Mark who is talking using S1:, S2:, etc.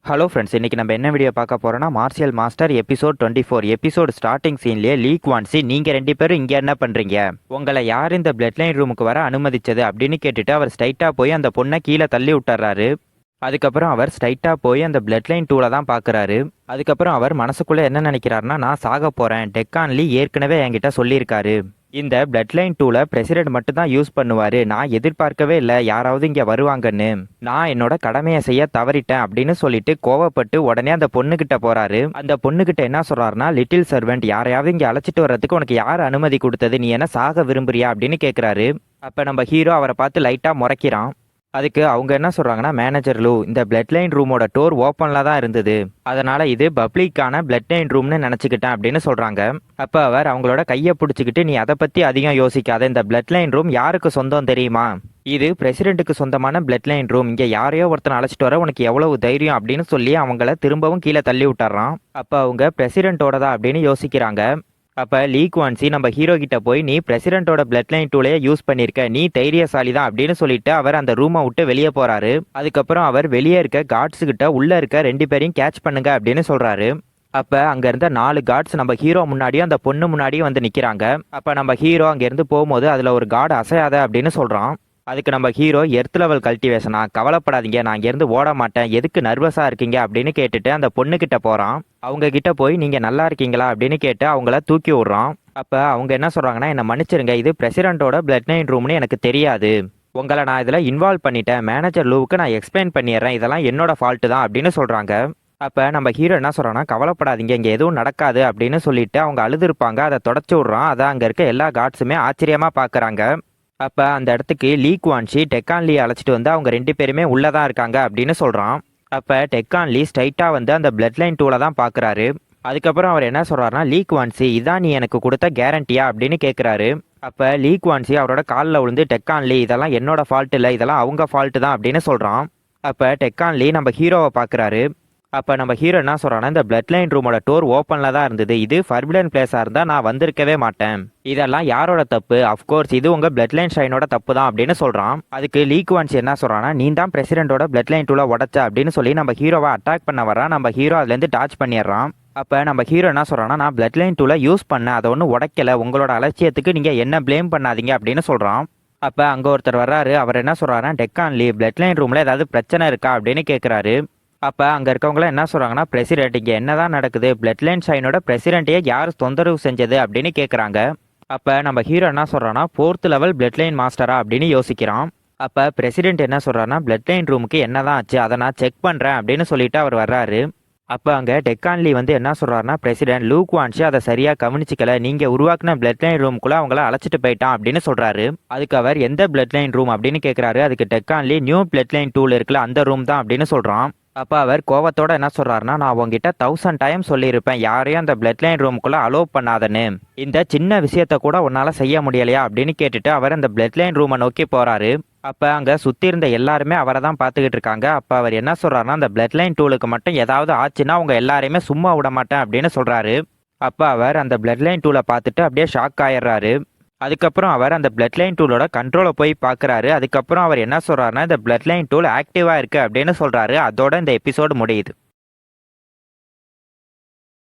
S1: Hello friends, இன்னைக்கு நம்ம என்ன வீடியோ பார்க்க போறோம்னா martial master episode 24 episode starting சீன்லயே லீ குவான் சி, நீங்க ரெண்டு பேரும் இங்க என்ன பண்றீங்க, உங்களை யார் இந்த பிளட் லைன் ரூமுக்கு வர அனுமதிச்சது அப்படின்னு கேட்டுட்டு அவர் ஸ்ட்ரைட்டா போய் அந்த பொண்ணை கீழே தள்ளி விட்டுறாரு. அதுக்கப்புறம் அவர் ஸ்ட்ரைட்டா போய் அந்த பிளட் லைன் டூலை தான் பார்க்குறாரு. அதுக்கப்புறம் அவர் மனசுக்குள்ளே என்ன நினைக்கிறாருன்னா, நான் சாக போகிறேன், டெக்கான் லீ ஏற்கனவே என்கிட்ட சொல்லியிருக்காரு, இந்த பிளட் லைன் டூலை பிரசிடென்ட் மட்டும் தான் யூஸ் பண்ணுவார், நான் எதிர்பார்க்கவே இல்லை யாராவது இங்கே வருவாங்கன்னு, நான் என்னோட கடமையை செய்ய தவறிட்டேன் அப்படின்னு சொல்லிட்டு கோவப்பட்டு உடனே அந்த பொண்ணுக்கிட்ட போகிறாரு. அந்த பொண்ணுக்கிட்ட என்ன சொல்கிறாருன்னா, லிட்டில் சர்வெண்ட், யாரையாவது இங்கே அழைச்சிட்டு வர்றதுக்கு உனக்கு யார் அனுமதி கொடுத்தது, நீ என்ன சாக விரும்புறியா அப்படின்னு கேட்குறாரு. அப்போ நம்ம ஹீரோ அவரை பார்த்து லைட்டாக முறைக்கிறான். அதுக்கு அவங்க என்ன சொல்கிறாங்கன்னா, மேனேஜர் லூ, இந்த பிளட் லைன் ரூமோட டோர் ஓப்பனில் தான் இருந்தது, அதனால் இது பப்ளிக்கான பிளட் லைன் ரூம்னு நினச்சிக்கிட்டேன் அப்படின்னு சொல்கிறாங்க. அப்போ அவர் அவங்களோட கையை பிடிச்சிக்கிட்டு, நீ அதை பற்றி அதிகம் யோசிக்காத, இந்த பிளட் லைன் ரூம் யாருக்கு சொந்தம் தெரியுமா, இது பிரசிடென்ட்டுக்கு சொந்தமான பிளட் லைன் ரூம், இங்கே யாரையோ ஒருத்தனை அழைச்சிட்டு வர உனக்கு எவ்வளவு தைரியம் அப்படின்னு சொல்லி அவங்கள திரும்பவும் கீழே தள்ளி விட்டுறான். அப்போ அவங்க பிரசிடென்ட்டோட தான் அப்படின்னு யோசிக்கிறாங்க. அப்போ லீ குவான் சி நம்ம ஹீரோ கிட்ட போய், நீ பிரசிடென்ட்டோட பிளட் லைன் டூலையே யூஸ் பண்ணியிருக்க, நீ தைரியசாலி தான் அப்படின்னு சொல்லிட்டு அவர் அந்த ரூமை விட்டு வெளியே போறாரு. அதுக்கப்புறம் அவர் வெளியே இருக்க கார்ட்ஸ் கிட்ட உள்ள இருக்க ரெண்டு பேரையும் கேட்ச் பண்ணுங்க அப்படின்னு சொல்றாரு. அப்போ அங்கே இருந்த 4 கார்ட்ஸ் நம்ம ஹீரோ முன்னாடியும் அந்த பொண்ணு முன்னாடியும் வந்து நிற்கிறாங்க. அப்போ நம்ம ஹீரோ அங்கேருந்து போகும்போது அதில் ஒரு கார்டு அசையாத அப்படின்னு சொல்கிறான். அதுக்கு நம்ம ஹீரோ, எர்த் லெவல் கல்டிவேஷனா, கவலைப்படாதீங்க, நான் இங்கேருந்து ஓட மாட்டேன், எதுக்கு நர்வஸாக இருக்கீங்க அப்படின்னு கேட்டுட்டு அந்த பொண்ணுக்கிட்ட போகிறான். அவங்க கிட்ட போய், நீங்கள் நல்லா இருக்கீங்களா அப்படின்னு கேட்டு அவங்கள தூக்கி விட்றான். அப்போ அவங்க என்ன சொல்கிறாங்கன்னா, என்னை மன்னிச்சிருங்க, இது பிரசிடென்ட்டோட பிளட் லைன் ரூம்னு எனக்கு தெரியாது, உங்களை நான் இதில் இன்வால்வ் பண்ணிட்டேன், மேனேஜர் லூவுக்கு நான் எக்ஸ்பிளைன் பண்ணிடுறேன், இதெல்லாம் என்னோட ஃபால்ட்டு தான் அப்படின்னு சொல்கிறாங்க. அப்போ நம்ம ஹீரோ என்ன சொல்கிறான்னா, கவலைப்படாதீங்க, இங்கே எதுவும் நடக்காது அப்படின்னு சொல்லிட்டு அவங்க அழுதுருப்பாங்க, அதை தொடச்சி விட்றான். அதை அங்கே இருக்க எல்லா கார்ட்ஸுமே ஆச்சரியமாக பார்க்குறாங்க. அப்போ அந்த இடத்துக்கு லீ குவான் சி டெக்கான் லீ அழைச்சிட்டு வந்து அவங்க ரெண்டு பேருமே உள்ளே தான் இருக்காங்க அப்படின்னு சொல்கிறான். அப்போ டெக்கான் லீ ஸ்ட்ரைட்டாக வந்து அந்த பிளட் லைன் டூலை தான் பார்க்குறாரு. அதுக்கப்புறம் அவர் என்ன சொல்கிறாருன்னா, லீ குவான் சி, இதான் நீ எனக்கு கொடுத்த கேரண்டியா அப்படின்னு கேட்குறாரு. அப்போ லீ குவான் சி அவரோட காலில் விழுந்து, டெக்கான் லீ, இதெல்லாம் என்னோட ஃபால்ட் இல்லை, இதெல்லாம் அவங்க ஃபால்ட்டு தான் அப்படின்னு சொல்கிறான். அப்போ டெக்கான் லீ நம்ம ஹீரோவை பார்க்குறாரு. அப்போ நம்ம ஹீரோ என்ன சொல்கிறான்னா, இந்த பிளட் லைன் ரூமோட டோர் ஓப்பனில் தான் இருந்தது, இது ஃபர்பிடன் பிளேஸாக இருந்தால் நான் வந்திருக்கவே மாட்டேன், இதெல்லாம் யாரோட தப்பு, அஃப்கோர்ஸ் இது உங்கள் பிளட் லைன் ஷைனோட தப்பு தான் அப்படின்னு சொல்கிறான். அதுக்கு லீ குவான் சி என்ன சொல்கிறான்னா, நீ தான் பிரசிடென்ட்டோட பிளட் லைன் டூலை உடச்ச அப்படின்னு சொல்லி நம்ம ஹீரோவை அட்டாக் பண்ண வரான். நம்ம ஹீரோ அதுலேருந்து டாச் பண்ணிடுறான். அப்போ நம்ம ஹீரோ என்ன சொல்கிறான்னா, நான் பிளட் லைன் டூலை யூஸ் பண்ணேன், அதை ஒன்றும் உடைக்கலை, உங்களோட அலட்சியத்துக்கு நீங்கள் என்ன ப்ளேம் பண்ணாதீங்க அப்படின்னு சொல்கிறான். அப்போ அங்கே ஒருத்தர் வர்றாரு. அவர் என்ன சொல்கிறாருன்னா, டெக்கான் லீ, பிளட் லைன் ரூமில் ஏதாவது பிரச்சனை இருக்கா அப்படின்னு கேட்குறாரு. அப்போ அங்கே இருக்கவங்களாம் என்ன சொல்கிறாங்கன்னா, பிரசிடென்ட் இங்கே என்ன தான் நடக்குது, பிளட் லைன் ஷைனோட பிரசிடென்ட்டையே யார் தொந்தரவு செஞ்சது அப்படின்னு கேட்குறாங்க. அப்போ நம்ம ஹீரோ என்ன சொல்கிறான்னா, 4th லெவல் பிளட் லைன் மாஸ்டரா அப்படின்னு யோசிக்கிறான். அப்போ பிரசிடென்ட் என்ன சொல்கிறாருன்னா, பிளட் லைன் ரூமுக்கு என்ன தான் ஆச்சு, அதை நான் செக் பண்ணுறேன் அப்படின்னு சொல்லிட்டு அவர் வர்றாரு. அப்போ அங்கே டெக்கான் லீ வந்து என்ன சொல்கிறாருன்னா, பிரசிடென்ட் லூ குவான் சி அதை சரியாக கவனிச்சிக்கல, நீங்கள் உருவாக்கின பிளட் லைன் ரூமுக்குள்ளே அவங்கள அழைச்சிட்டு போயிட்டான் அப்படின்னு சொல்கிறாரு. அதுக்கு அவர் எந்த பிளட் லைன் ரூம் அப்படின்னு கேட்குறாரு. அதுக்கு டெக்கான் லீ, நியூ பிளட் லைன் டூல் இருக்குல்ல அந்த ரூம் தான் அப்படின்னு சொல்கிறான். அப்போ அவர் கோவத்தோட என்ன சொல்கிறாருன்னா, நான் உங்ககிட்ட 1000 டைம் சொல்லியிருப்பேன் யாரையும் அந்த பிளட் லைன் ரூமுக்குள்ளே அலோவ் பண்ணாதன்னு, இந்த சின்ன விஷயத்த கூட உன்னால் செய்ய முடியலையா அப்படின்னு கேட்டுட்டு அவர் அந்த பிளட் லைன் ரூமை நோக்கி போகிறாரு. அப்போ அங்கே சுற்றி இருந்த எல்லாருமே அவரை தான் பார்த்துக்கிட்டு இருக்காங்க. அப்போ அவர் என்ன சொல்கிறாருன்னா, அந்த பிளட் லைன் டூலுக்கு மட்டும் ஏதாவது ஆச்சுன்னா அவங்க எல்லாரையுமே சும்மா விட மாட்டேன் அப்படின்னு சொல்கிறாரு. அப்போ அவர் அந்த பிளட் லைன் டூலை பார்த்துட்டு அப்படியே ஷாக் ஆயிடுறாரு. அதுக்கப்புறம் அவர் அந்த பிளட் லைன் டூலோட கண்ட்ரோலை போய் பார்க்குறாரு. அதுக்கப்புறம் அவர் என்ன சொல்கிறாருன்னா, இந்த பிளட் லைன் டூல் ஆக்டிவாக இருக்குது அப்படின்னு சொல்கிறாரு. அதோட இந்த எபிசோடு முடியுது.